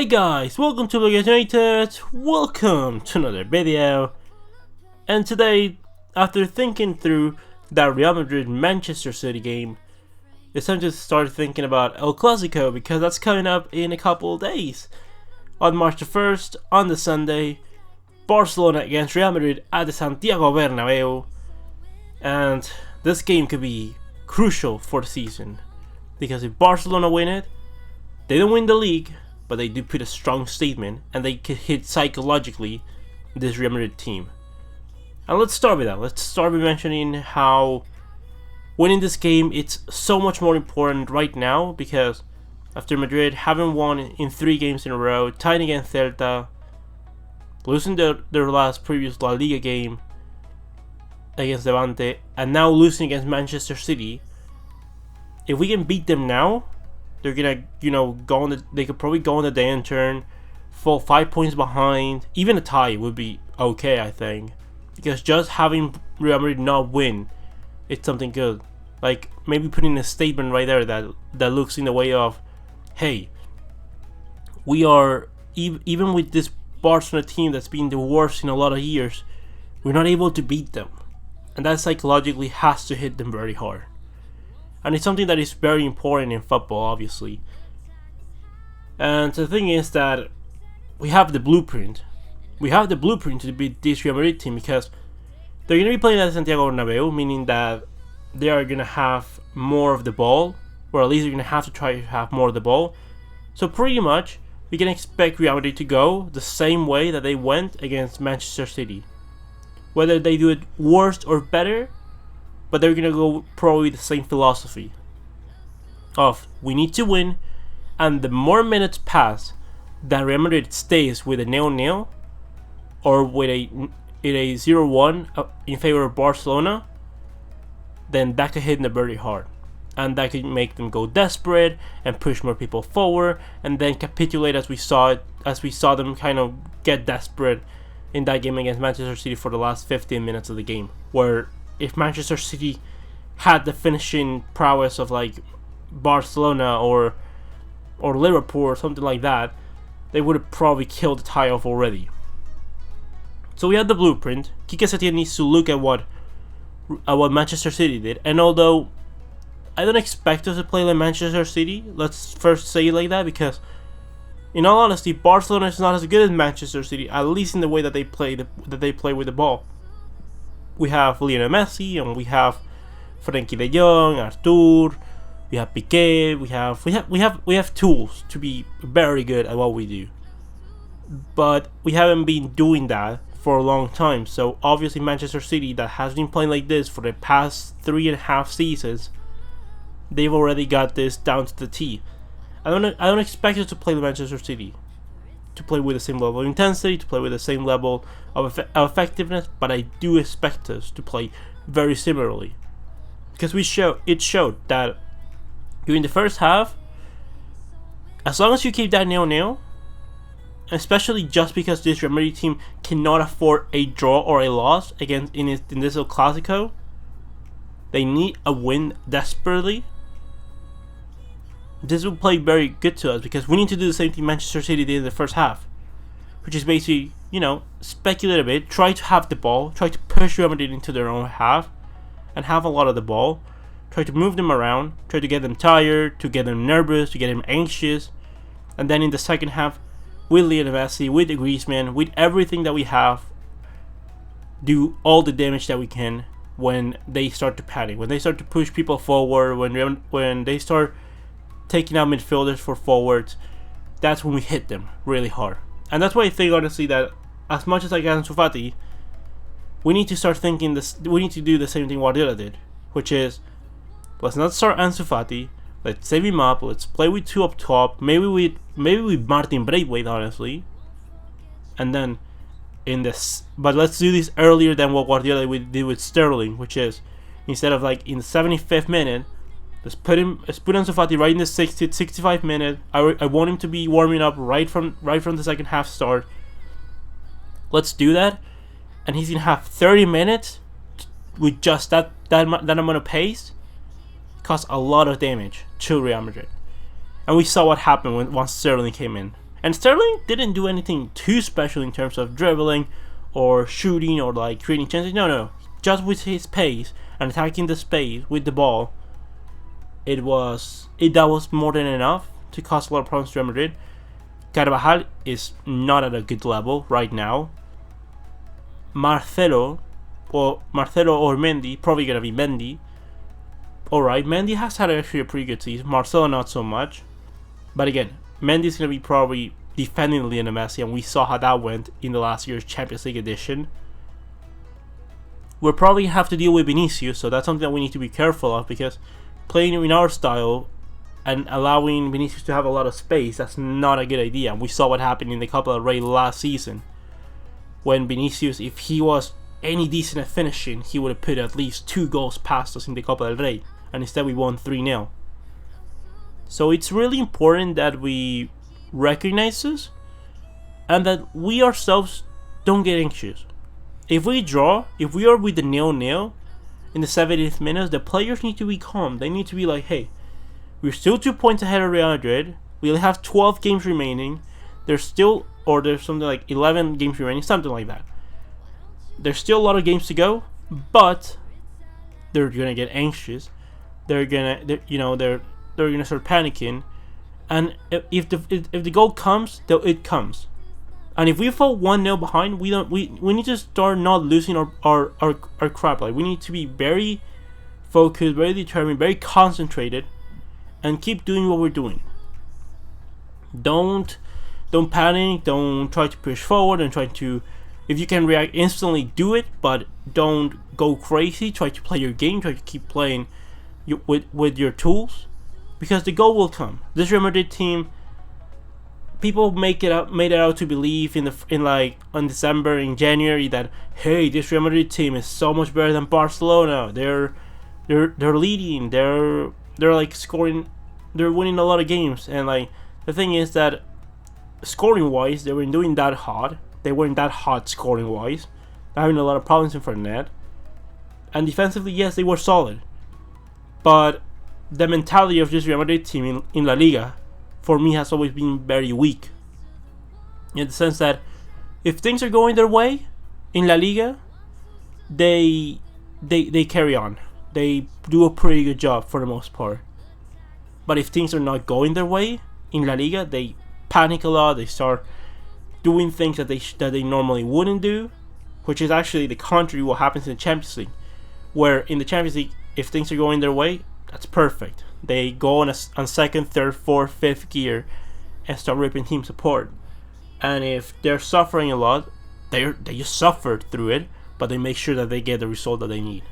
Guys, welcome to Merengues United, welcome to another video. And today, after thinking through that Real Madrid Manchester City game, it's time to start thinking about El Clasico, because that's coming up in a couple of days. On March the 1st, on the Sunday, Barcelona against Real Madrid at the Santiago Bernabeu. And this game could be crucial for the season, because if Barcelona win it, they don't win the league, but they do put a strong statement, and they could hit psychologically this Real Madrid team. And let's start with that. Let's start by mentioning how winning this game, it's so much more important right now, because after Madrid having won in 3 games in a row, tying against Celta, losing their last previous La Liga game against Levante, and now losing against Manchester City, if we can beat them now, they're gonna, go on they could probably go on the downturn, fall 5 points behind. Even a tie would be okay, I think, because just having Real Madrid not win, it's something good. Like maybe putting a statement right there that looks in the way of, hey, we are even with this Barcelona team that's been the worst in a lot of years, we're not able to beat them, and that psychologically has to hit them very hard. And it's something that is very important in football, obviously. And the thing is that we have the blueprint. We have the blueprint to beat this Real Madrid team, because they're going to be playing at Santiago Bernabeu, meaning that they are going to have more of the ball, or at least they're going to have to try to have more of the ball. So pretty much, we can expect Real Madrid to go the same way that they went against Manchester City. Whether they do it worse or better, but they're going to go probably the same philosophy of, we need to win, and the more minutes pass that Real Madrid stays with a 0-0 or with a 0-1 in favor of Barcelona, then that could hit them very hard, and that could make them go desperate and push more people forward, and then capitulate, as we saw them kind of get desperate in that game against Manchester City for the last 15 minutes of the game, where if Manchester City had the finishing prowess of like Barcelona or Liverpool or something like that, they would have probably killed the tie off already. So we had the blueprint. Setien needs to look at what Manchester City did, and although I don't expect us to play like Manchester City, let's first say it like that, because in all honesty, Barcelona is not as good as Manchester City, at least in the way that they play with the ball. We have Lionel Messi, and we have Frenkie de Jong, Artur, we have Piqué, we have tools to be very good at what we do. But we haven't been doing that for a long time. So obviously Manchester City, that has been playing like this for the past 3.5 seasons, they've already got this down to the T. I don't expect us to play with Manchester City, to play with the same level of intensity, to play with the same level of effectiveness, but I do expect us to play very similarly, because it showed that during the first half, as long as you keep that 0-0, especially just because this Real Madrid team cannot afford a draw or a loss against in this El Clasico, they need a win desperately. This will play very good to us, because we need to do the same thing Manchester City did in the first half, which is basically, speculate a bit, try to have the ball, try to push Real Madrid into their own half, and have a lot of the ball, try to move them around, try to get them tired, to get them nervous, to get them anxious, and then in the second half, with Lionel Messi, with the Griezmann, with everything that we have, do all the damage that we can when they start to panic, when they start to push people forward, when they start taking out midfielders for forwards. That's when we hit them really hard. And that's why I think, honestly, that as much as I get Ansu Fati, we need to start thinking this. We need to do the same thing Guardiola did, which is, let's not start Ansu Fati. Let's save him up. Let's play with 2 up top. Maybe with Martin Braithwaite, honestly. And then but let's do this earlier than what Guardiola did with Sterling, which is, instead of like in the 75th minute, let's put Ansu Fati right in the 65th minute. I want him to be warming up right from the second half start. Let's do that, and he's gonna have 30 minutes with just that amount of pace. Cause a lot of damage to Real Madrid, and we saw what happened once Sterling came in. And Sterling didn't do anything too special in terms of dribbling or shooting or like creating chances. No. Just with his pace and attacking the space with the ball, that was more than enough to cause a lot of problems to Real Madrid. Carvajal is not at a good level right now. Marcelo or Mendy, probably gonna be Mendy. Alright, Mendy has had actually a pretty good season. Marcelo not so much. But again, Mendy's gonna be probably defending Lionel Messi, and we saw how that went in the last year's Champions League edition. We'll probably have to deal with Vinicius, so that's something that we need to be careful of, because playing in our style and allowing Vinicius to have a lot of space, that's not a good idea. And we saw what happened in the Copa del Rey last season, when Vinicius, if he was any decent at finishing, he would have put at least 2 goals past us in the Copa del Rey, and instead we won 3-0. So it's really important that we recognize this, and that we ourselves don't get anxious. If we draw, if we are with the 0-0 in the 70th minute, the players need to be calm. They need to be like, hey, we're still 2 points ahead of Real Madrid. We only have 12 games remaining. There's something like 11 games remaining, something like that. There's still a lot of games to go, but they're gonna get anxious. They're gonna start panicking, and if the goal comes, it comes. And if we fall 1-0 behind, we need to start not losing our crap. Like, we need to be very focused, very determined, very concentrated, and keep doing what we're doing. Don't panic. Don't try to push forward and try to. If you can react instantly, do it, but don't go crazy. Try to play your game. Try to keep playing with your tools, because the goal will come. This Real Madrid team, people made it out to believe in December, in January, that hey, this Real Madrid team is so much better than Barcelona. They're leading. They're like scoring. They're winning a lot of games. And like, the thing is that scoring wise, they weren't doing that hot. They weren't that hot scoring wise. They're having a lot of problems in front of net. And defensively, yes, they were solid. But the mentality of this Real Madrid team in La Liga, for me, has always been very weak. In the sense that if things are going their way in La Liga, they carry on. They do a pretty good job for the most part. But if things are not going their way in La Liga, they panic a lot. They start doing things that they normally wouldn't do, which is actually the contrary what happens in the Champions League. Where in the Champions League, if things are going their way, that's perfect. They go on second, third, fourth, fifth gear and start ripping teams apart. And if they're suffering a lot, they just suffer through it, but they make sure that they get the result that they need.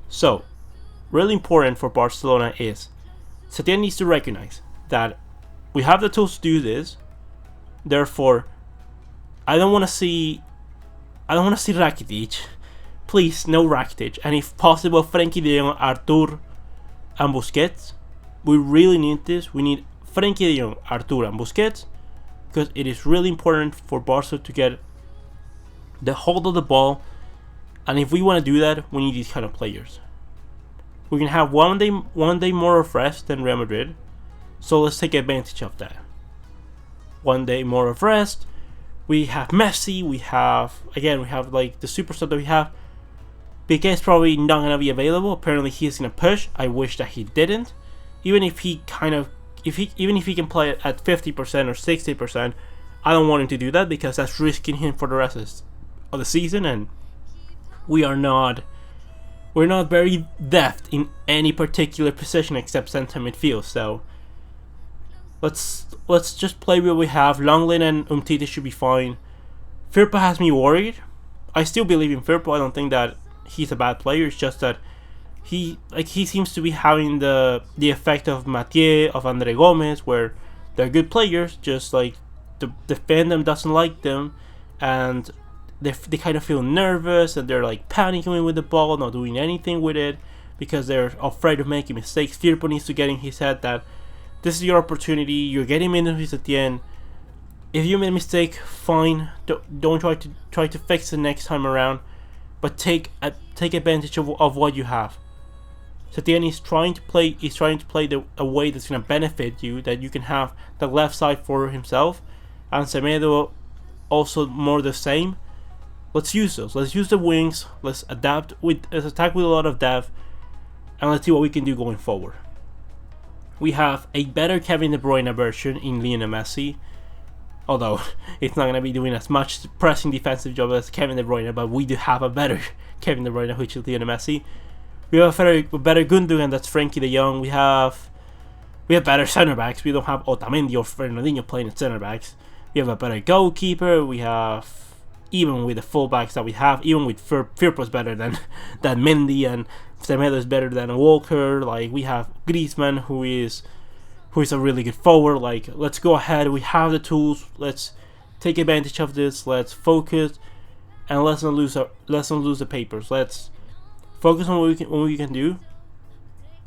So, really important for Barcelona is Setien needs to recognize that we have the tools to do this. Therefore, I don't want to see Rakitic. Please, no Rakitic. And if possible, Frenkie de Jong, Artur, and Busquets. We really need this. We need Frenkie de Jong, Artur, and Busquets, because it is really important for Barca to get the hold of the ball. And if we want to do that, we need these kind of players. We can have one day more of rest than Real Madrid, so let's take advantage of that. 1 day more of rest. We have Messi. We have like the superstar that we have. Piqué is probably not gonna be available. Apparently he's gonna push. I wish that he didn't. Even if he can play at 50% or 60%, I don't want him to do that, because that's risking him for the rest of the season, and we're not very deft in any particular position except center midfield. So let's just play what we have. Lenglet and Umtiti should be fine. Firpo has me worried. I still believe in Firpo. I don't think that he's a bad player. It's just that he seems to be having the effect of Mathieu, of Andre Gomez, where they're good players, just like the fandom doesn't like them, and they kind of feel nervous, and they're like panicking with the ball, not doing anything with it, because they're afraid of making mistakes. Firpo needs to get in his head that this is your opportunity. You're getting minutes at the end. If you made a mistake, fine. Don't try to fix it next time around, but take advantage of what you have. Setien is trying to play a way that's gonna benefit you, that you can have the left side for himself, and Semedo also more the same. Let's use those. Let's use the wings. Let's attack with a lot of depth, and let's see what we can do going forward. We have a better Kevin De Bruyne version in Lionel Messi, although it's not gonna be doing as much pressing defensive job as Kevin De Bruyne, but we do have a better Kevin De Bruyne, which is Lionel Messi. We have a better Gundogan, that's Frankie de Jong. We have better center backs. We don't have Otamendi or Fernandinho playing at center backs. We have a better goalkeeper. We have, even with the fullbacks that we have, even with Firpo's better than Mendy, and Semedo is better than Walker. Like, we have Griezmann, who is a really good forward. Like, let's go ahead. We have the tools. Let's take advantage of this. Let's focus, and let's not lose the papers. Let's focus on what we can do.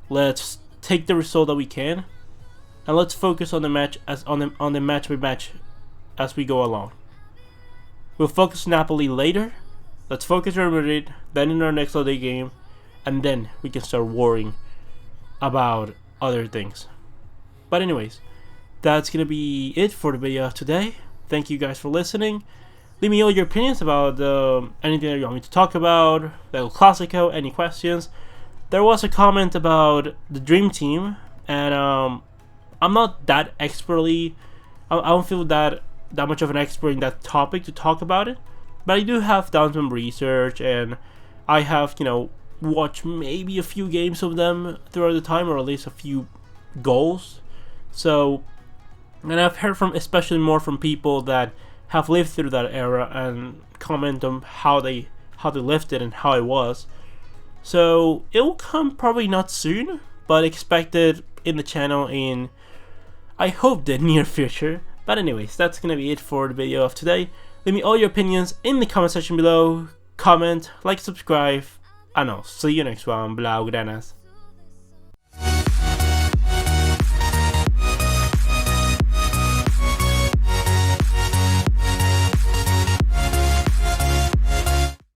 Let's take the result that we can, and let's focus on the match on the match by match as we go along. We'll focus Napoli later. Let's focus Real Madrid, then in our next other game, and then we can start worrying about other things. But anyways, that's gonna be it for the video of today. Thank you guys for listening. Leave me all your opinions about anything that you want me to talk about, the Clasico, any questions. There was a comment about the Dream Team, and I'm not that expertly, I don't feel that much of an expert in that topic to talk about it, but I do have done some research, and I have, watched maybe a few games of them throughout the time, or at least a few goals. So, and I've heard especially more from people that have lived through that era and comment on how they lived it and how it was. So it will come probably not soon, but expect it in the channel in, I hope, the near future. But anyways, that's gonna be it for the video of today. Leave me all your opinions in the comment section below. Comment, like, subscribe, and I'll see you next one. Blaugranas.